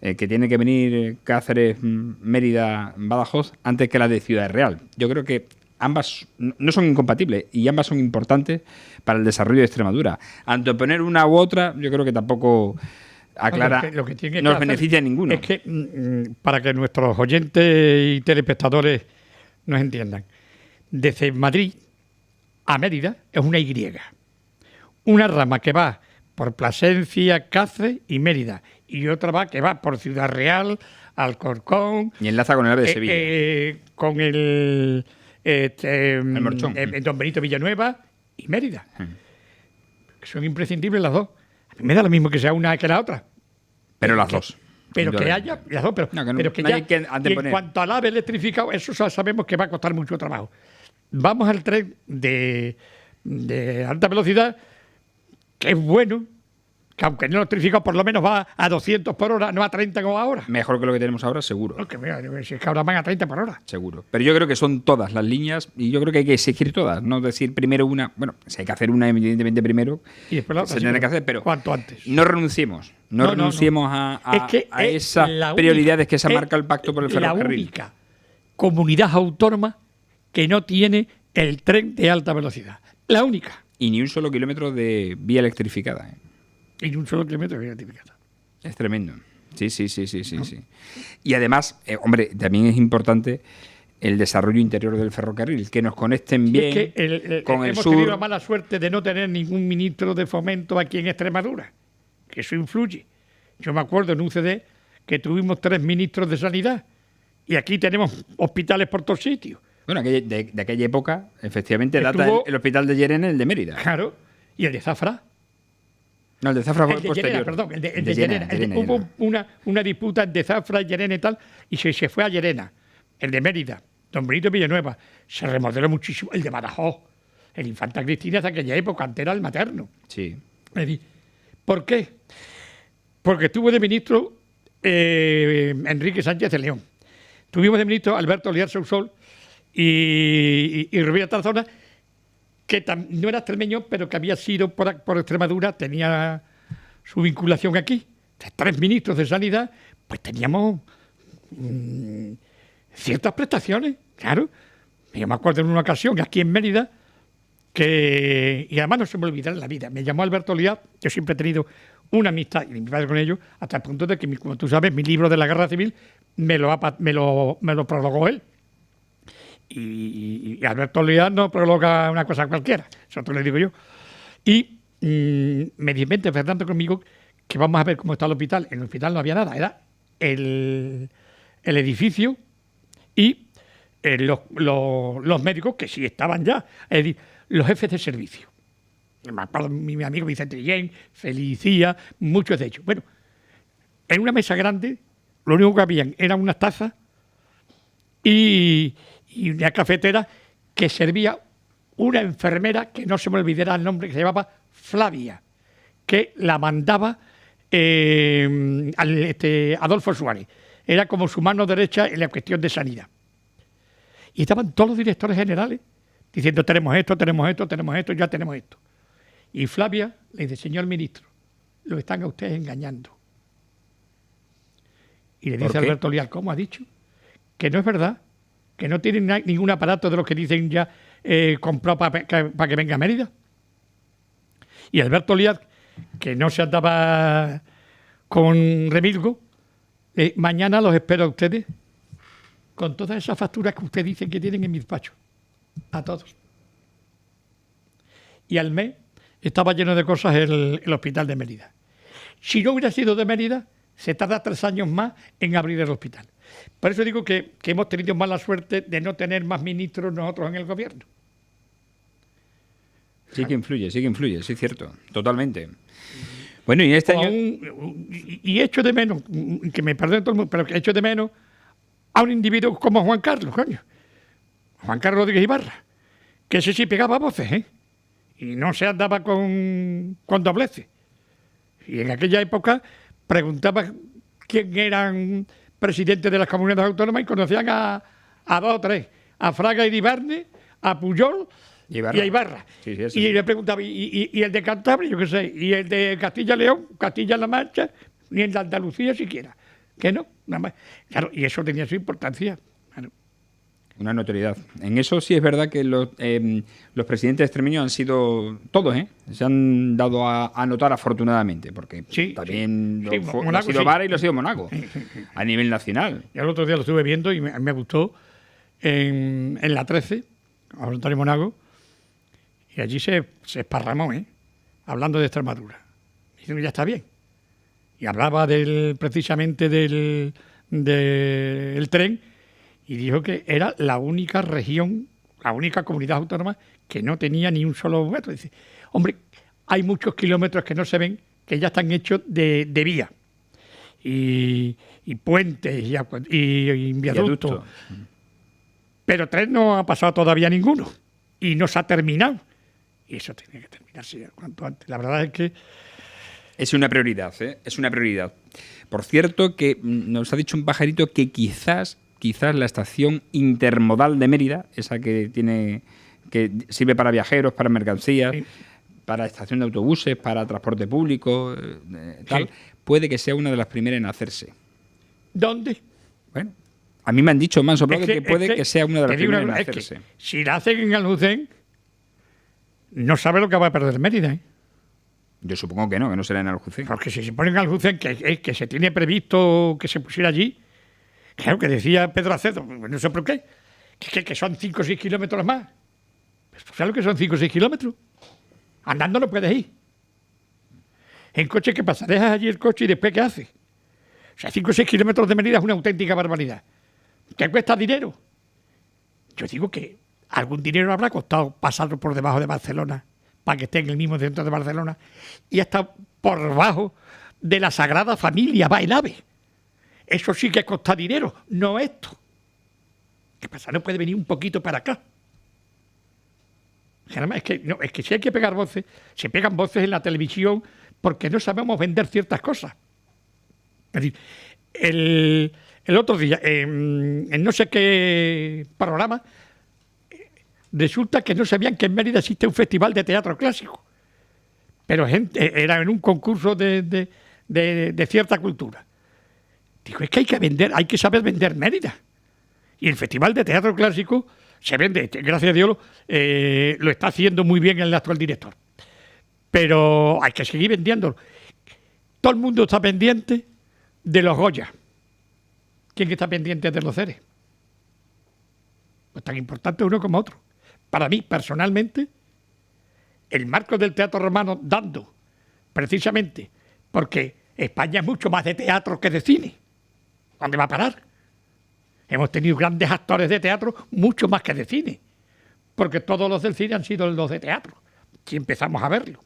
que tiene que venir Cáceres, Mérida, Badajoz, antes que la de Ciudad Real. Yo creo que ambas no son incompatibles y ambas son importantes para el desarrollo de Extremadura. Anteponer una u otra, yo creo que tampoco aclara, lo que tiene que nos hacer beneficia a ninguno. Es que, para que nuestros oyentes y telespectadores nos entiendan, desde Madrid a Mérida es una Y. Una rama que va por Plasencia, Cáceres y Mérida. Y otra que va por Ciudad Real, Alcorcón. Y enlaza con el AVE de Sevilla. Con el Morchón. Don Benito Villanueva y Mérida. Son imprescindibles las dos. A mí me da lo mismo que sea una que la otra. Pero las dos. Pero que haya las dos, pero que ya, y en cuanto al AVE electrificado, eso sabemos que va a costar mucho trabajo. Vamos al tren de alta velocidad, que es bueno, que aunque no electrificado, por lo menos va a 200 por hora, no a 30 como ahora. Mejor que lo que tenemos ahora, seguro. No, que mira, si es que ahora van a 30 por hora. Seguro. Pero yo creo que son todas las líneas y yo creo que hay que exigir todas, no decir primero una. Bueno, si hay que hacer una, evidentemente primero, y después la otra, se tendrá que hacer, pero cuanto antes. No renunciemos. No renunciemos a esas prioridades que se marca el Pacto por el Ferrocarril. La única comunidad autónoma que no tiene el tren de alta velocidad. La única. Y ni un solo kilómetro de vía electrificada. Y ni un solo kilómetro de vía electrificada. Es tremendo. Sí. Y además, hombre, también es importante el desarrollo interior del ferrocarril, que nos conecten bien con el sur. Hemos tenido la mala suerte de no tener ningún ministro de fomento aquí en Extremadura, que eso influye. Yo me acuerdo en UCD que tuvimos 3 ministros de sanidad y aquí tenemos hospitales por todos sitios. Bueno, de aquella época, efectivamente, data el hospital de Llerena, el de Mérida. Claro, y el de Zafra. No, el de Zafra fue posterior. Llerena, perdón, el de Llerena. Hubo una disputa entre Zafra y Llerena y tal, y se fue a Llerena. El de Mérida, Don Benito Villanueva, se remodeló muchísimo. El de Badajoz, el Infanta Cristina de aquella época, antes era el materno. Sí. ¿Por qué? Porque estuvo de ministro Enrique Sánchez de León. Tuvimos de ministro Alberto Liar Sausol y Rubén Tarazona, que no era extremeño, pero que había sido por Extremadura, tenía su vinculación aquí. 3 ministros de sanidad, pues teníamos ciertas prestaciones, claro. Yo me acuerdo en una ocasión, aquí en Mérida, y además no se me olvidará en la vida, me llamó Alberto Liar, yo siempre he tenido una amistad, y mi padre con ellos, hasta el punto de que, como tú sabes, mi libro de la Guerra Civil me lo prologó él. Y Alberto Liar no prologa una cosa cualquiera, eso te lo digo yo. Y me dice, Fernando, conmigo, que vamos a ver cómo está el hospital. En el hospital no había nada, era el edificio y los médicos, que sí estaban ya, es decir, los jefes de servicio. Mi amigo Vicente Guillén, Felicía, muchos de ellos. Bueno, en una mesa grande, lo único que habían eran unas tazas y una cafetera que servía una enfermera, que no se me olvidará el nombre, que se llamaba Flavia, que la mandaba Adolfo Suárez. era como su mano derecha en la cuestión de sanidad. Y estaban todos los directores generales diciendo tenemos esto, ya tenemos esto. Y Flavia le dice, señor ministro, lo están a ustedes engañando. Y le dice a Alberto Lial, ¿cómo ha dicho? Que no es verdad, que no tienen ningún aparato de los que dicen ya comprado para que venga a Mérida. Y Alberto Lial, que no se andaba con remilgo, mañana los espero a ustedes con todas esas facturas que ustedes dicen que tienen en mi despacho. A todos. Y al mes estaba lleno de cosas el hospital de Mérida. Si no hubiera sido de Mérida, se tarda 3 años más en abrir el hospital. Por eso digo que hemos tenido mala suerte de no tener más ministros nosotros en el gobierno. Sí que influye, sí es cierto, totalmente. Bueno, y este año... Y echo de menos, que me perdone todo el mundo, pero que echo de menos a un individuo como Juan Carlos, coño. Juan Carlos Rodríguez Ibarra, que ese sí pegaba voces, ¿eh? Y no se andaba con dobleces. Y en aquella época preguntaba quién eran presidentes de las comunidades autónomas y conocían a 2 o 3, a Fraga y Ibarne, a Pujol y a Ibarra. Sí, y le preguntaba, ¿y el de Cantabria? Yo qué sé, y el de Castilla-León, Castilla-La Mancha, ni el de Andalucía siquiera. Que no, nada más. Claro, y eso tenía su importancia. Claro. Una notoriedad. En eso sí es verdad que los presidentes extremeños han sido todos, se han dado a notar afortunadamente, porque también lo ha sido Vara y lo ha sido Monago, a nivel nacional. Y el otro día lo estuve viendo y me gustó en la 13, a Antonio Monago, y allí se esparramó, hablando de Extremadura. Diciendo que ya está bien. Y hablaba precisamente del tren, y dijo que era la única región, la única comunidad autónoma que no tenía ni un solo metro. Dice, hombre, hay muchos kilómetros que no se ven, que ya están hechos de vía. Y puentes y viaductos. Pero tren no ha pasado todavía ninguno. Y no se ha terminado. Y eso tiene que terminarse cuanto antes. La verdad es que... Es una prioridad, es una prioridad. Por cierto, que nos ha dicho un pajarito que quizás la estación intermodal de Mérida, esa que sirve para viajeros, para mercancías, para estación de autobuses, para transporte público, puede que sea una de las primeras en hacerse. ¿Dónde? Bueno, a mí me han dicho, me han soplado que puede que sea una de las primeras en hacerse. Si la hacen en Alhucén, no sabe lo que va a perder Mérida, Yo supongo que no será en Alhucén. Porque si se pone en Alhucén, que se tiene previsto que se pusiera allí, claro que decía Pedro Acedo, no sé por qué, que son 5 o 6 kilómetros más. ¿Sabes lo que son 5 o 6 kilómetros? Andando no puedes ir. En coche, ¿qué pasa? Dejas allí el coche y después ¿qué haces? O sea, 5 o 6 kilómetros de Mérida es una auténtica barbaridad. ¿Qué cuesta dinero? Yo digo que algún dinero habrá costado pasarlo por debajo de Barcelona para que esté en el mismo centro de Barcelona y hasta por debajo de la Sagrada Familia va el AVE. Eso sí que cuesta dinero, no esto. ¿Qué pasa? ¿No puede venir un poquito para acá? Es que si hay que pegar voces, se pegan voces en la televisión porque no sabemos vender ciertas cosas. Es decir, el otro día, en no sé qué programa, resulta que no sabían que en Mérida existe un festival de teatro clásico. Pero era en un concurso de cierta cultura. Digo, es que hay que saber vender Mérida. Y el Festival de Teatro Clásico se vende, gracias a Dios, lo está haciendo muy bien el actual director. Pero hay que seguir vendiéndolo. Todo el mundo está pendiente de los Goya. ¿Quién está pendiente de los Ceres? Pues tan importante uno como otro. Para mí, personalmente, el marco del teatro romano dando, precisamente, porque España es mucho más de teatro que de cine. ¿Dónde va a parar? Hemos tenido grandes actores de teatro mucho más que de cine, porque todos los del cine han sido los de teatro, si empezamos a verlo.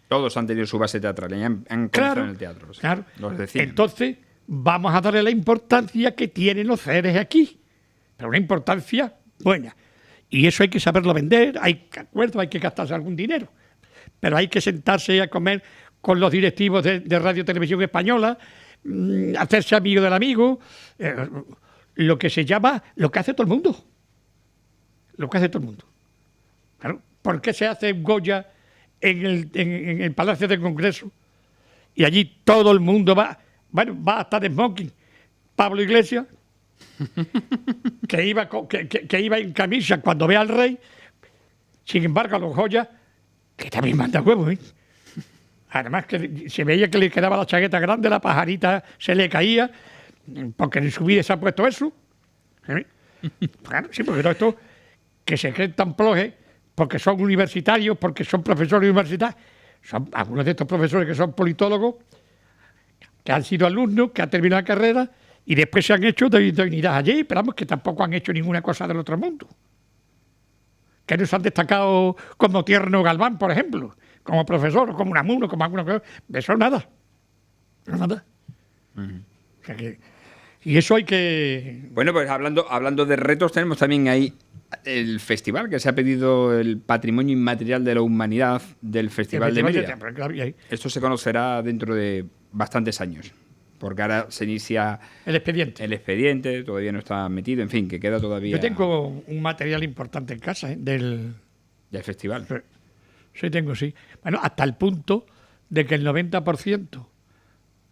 Todos han tenido su base teatral, han comenzado en el teatro. Claro. Los de cine. Entonces, vamos a darle la importancia que tienen los Ceres aquí, pero una importancia buena. Y eso hay que saberlo vender, hay que gastarse algún dinero, pero hay que sentarse a comer con los directivos de Radio Televisión Española, hacerse amigo del amigo, lo que se llama, lo que hace todo el mundo. Lo que hace todo el mundo. Claro, ¿por qué se hace Goya en el Palacio del Congreso? Y allí todo el mundo va a estar de smoking. Pablo Iglesias, que iba en camisa cuando ve al rey. Sin embargo, a los Goya, que también manda huevos, ¿eh? Además que se veía que le quedaba la chaqueta grande, la pajarita se le caía, porque en su vida se ha puesto eso. ¿Sí? Claro, sí, porque todo esto, que se creen tan plojes, porque son universitarios, porque son profesores universitarios. Son algunos de estos profesores que son politólogos, que han sido alumnos, que han terminado la carrera y después se han hecho de dignidad allí, pero vamos, que tampoco han hecho ninguna cosa del otro mundo. Que no se han destacado como Tierno Galván, por ejemplo, como profesor, o como Unamuno, como alguna cosa. Eso nada. No nada. O sea que, y eso hay que... Bueno, pues hablando de retos, tenemos también ahí el festival que se ha pedido el Patrimonio Inmaterial de la Humanidad del Festival de Mérida. Esto se conocerá dentro de bastantes años, porque ahora se inicia el expediente, todavía no está metido, en fin, que queda todavía... Yo tengo un material importante en casa, del festival. Sí, sí. Bueno, hasta el punto de que el 90%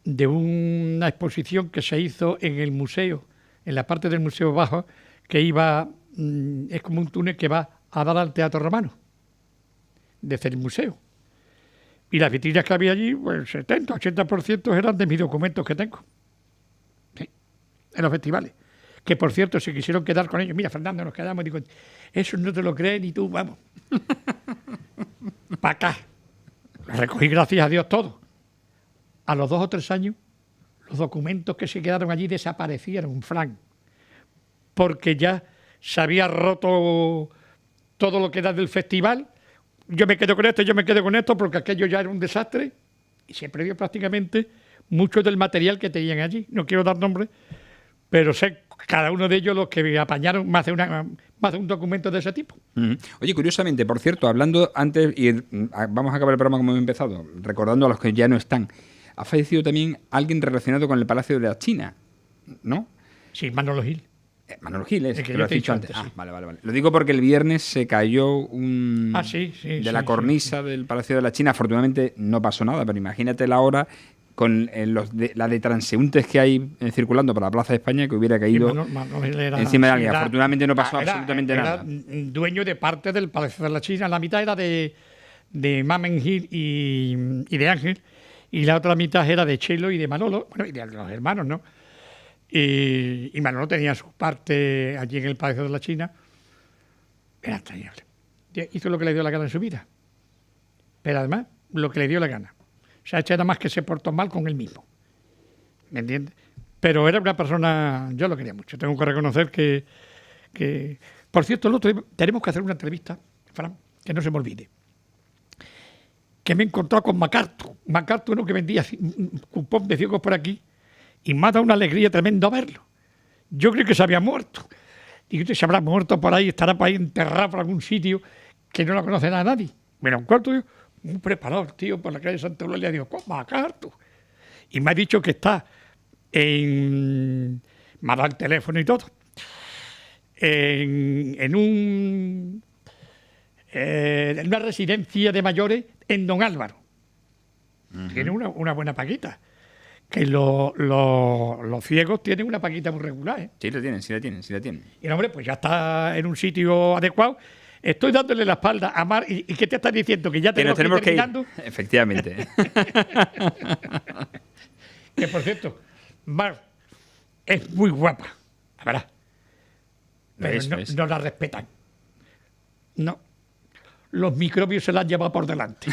de una exposición que se hizo en el museo, en la parte del Museo Bajo, que iba... es como un túnel que va a dar al Teatro Romano, desde el museo. Y las vitrinas que había allí, pues 70-80% eran de mis documentos que tengo. Sí, en los festivales. Que, por cierto, se quisieron quedar con ellos. Mira, Fernando, nos quedamos y digo, eso no te lo crees ni tú, vamos. Para acá. Lo recogí, gracias a Dios, todo. A los 2 o 3 años, los documentos que se quedaron allí desaparecieron, Frank. Porque ya se había roto todo lo que era del festival. Yo me quedo con esto, porque aquello ya era un desastre y se perdió prácticamente mucho del material que tenían allí. No quiero dar nombres, pero sé cada uno de ellos los que apañaron más de un documento de ese tipo. Oye, curiosamente, por cierto, hablando antes, y vamos a acabar el programa como hemos empezado, recordando a los que ya no están, ha fallecido también alguien relacionado con el Palacio de la China, ¿no? Sí, Manolo Gil. Manolo Gil es, que lo has dicho antes. Sí. Vale. Lo digo porque el viernes se cayó la cornisa del Palacio de la China. Afortunadamente no pasó nada, pero imagínate la hora con la de transeúntes que hay circulando por la Plaza de España, que hubiera caído encima de alguien. Afortunadamente no pasó absolutamente nada. Era dueño de parte del Palacio de la China. La mitad era de Mamen Gil y de Ángel, y la otra mitad era de Chelo y de Manolo, bueno, y de los hermanos, ¿no? Y Manolo tenía su parte allí en el Palacio de la China. Era extrañable. Hizo lo que le dio la gana en su vida. Pero además, lo que le dio la gana. O sea, nada más que se portó mal con él mismo. ¿Me entiendes? Pero era una persona... Yo lo quería mucho. Tengo que reconocer que... Por cierto, el otro día tenemos que hacer una entrevista, Fran, que no se me olvide. Que me he encontrado con MacArthur. MacArthur, uno que vendía un cupón de ciegos por aquí. Y me ha dado una alegría tremenda verlo. Yo creo que se había muerto. Digo, se habrá muerto por ahí, estará por ahí enterrado por algún sitio que no lo conoce a nadie. Bueno, un cuarto, un preparador, tío, por la calle Santa Eulalia, digo, ¿cómo, MacArthur? Y me ha dicho que está me ha dado el teléfono y todo, en una residencia de mayores en Don Álvaro. Tiene una buena paquita. Que los ciegos tienen una paquita muy regular, ¿eh? Sí la tienen. Y el hombre, pues ya está en un sitio adecuado. Estoy dándole la espalda a Mar. ¿Y qué te estás diciendo? ¿Que ya tenemos que ir terminando? Efectivamente. Que, por cierto, Mar es muy guapa, la verdad. Pero no la respetan. No. Los microbios se la han llevado por delante.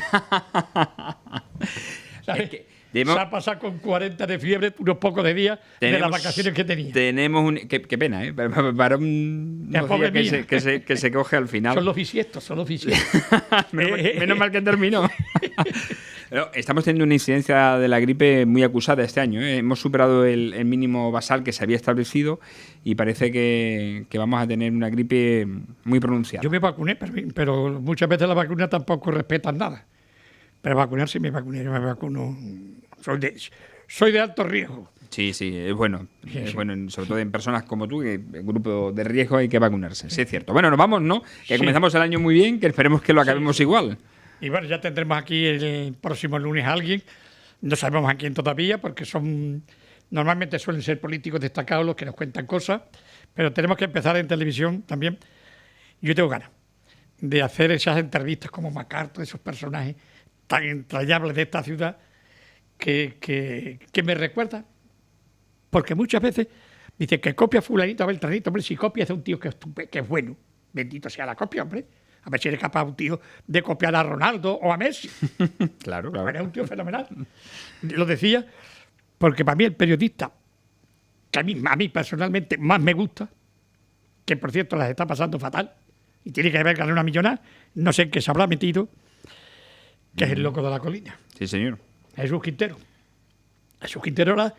¿Sabes? Se ha pasado con 40 de fiebre unos pocos de días de las vacaciones que tenía. Tenemos qué pena, ¿eh? Para un día que se coge al final. Son los bisiestos. menos mal que terminó. Pero estamos teniendo una incidencia de la gripe muy acusada este año, ¿eh? Hemos superado el mínimo basal que se había establecido y parece que vamos a tener una gripe muy pronunciada. Yo me vacuné, pero muchas veces las vacunas tampoco respetan nada. Pero vacunarse me vacuné, yo me vacuno. soy de alto riesgo. Sí, es bueno. Sí, Es sí. bueno, sobre todo en personas como tú, que en grupo de riesgo hay que vacunarse. Sí, es cierto. Bueno, nos vamos, ¿no? Que Sí. comenzamos el año muy bien, que esperemos que lo acabemos igual. Y bueno, ya tendremos aquí el próximo lunes a alguien. No sabemos a quién todavía, porque normalmente suelen ser políticos destacados los que nos cuentan cosas, pero tenemos que empezar en televisión también. Yo tengo ganas de hacer esas entrevistas como MacArthur, esos personajes tan entrañables de esta ciudad que me recuerdan. Porque muchas veces dicen que copia fulanito a Beltranito. Hombre, si copia es de un tío que es bueno, bendito sea la copia, hombre. A ver si eres capaz un tío de copiar a Ronaldo o a Messi. Claro, Era un tío fenomenal. Lo decía porque para mí el periodista, que a mí personalmente más me gusta, que por cierto las está pasando fatal y tiene que haber ganado una millonada, no sé en qué se habrá metido, que es el loco de la colina, Sí, señor. Jesús Quintero. Jesús Quintero era,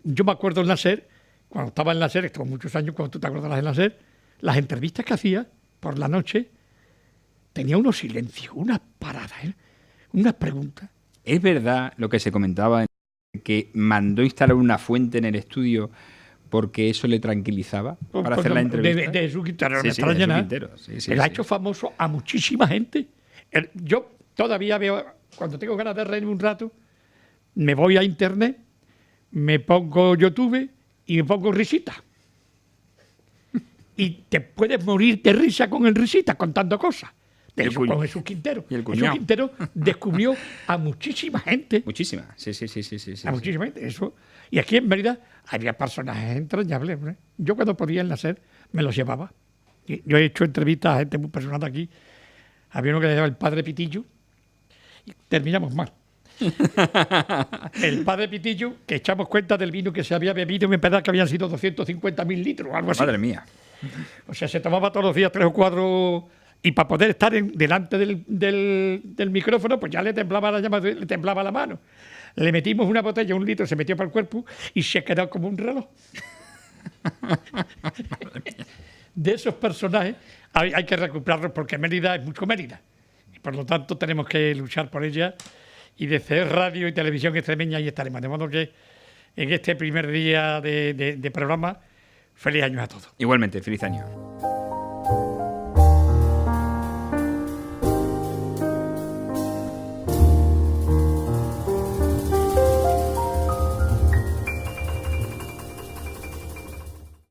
yo me acuerdo en la SER, cuando estaba en la SER, estuvo muchos años, cuando tú te acuerdas en la SER, las entrevistas que hacía por la noche tenía unos silencios, unas paradas, unas preguntas. Es verdad lo que se comentaba, que mandó instalar una fuente en el estudio porque eso le tranquilizaba para hacer la entrevista. De Jesús Quintero, no Sí, me sí, extraña Jesús nada. Quintero. Sí, Él ha sí. hecho famoso a muchísima gente. Yo todavía veo, cuando tengo ganas de reírme un rato, me voy a internet, me pongo YouTube y me pongo risita. Y te puedes morir de risa con el risita contando cosas. Con Jesús Quintero. Y el Jesús cuñado. Quintero descubrió a muchísima gente. Muchísima. Sí. A muchísima gente. Eso. Y aquí en Mérida había personajes entrañables, ¿no? Yo cuando podía enlacer me los llevaba. Yo he hecho entrevistas a gente muy personal aquí. Había uno que le llamaba el Padre Pitillo. Y terminamos mal. El Padre Pitillo, que echamos cuenta del vino que se había bebido, me parece que habían sido 250.000 litros o algo así. Madre mía. O sea, se tomaba todos los días 3 o 4... Y para poder estar delante del micrófono, pues ya le temblaba la llama, le temblaba la mano. Le metimos una botella, 1 litro, se metió para el cuerpo y se quedó como un reloj. De esos personajes hay que recuperarlos porque Mérida es mucho Mérida. Y por lo tanto tenemos que luchar por ella. Y desde Radio y Televisión Extremeña ahí estaremos. De modo que en este primer día de programa, feliz año a todos. Igualmente, feliz año.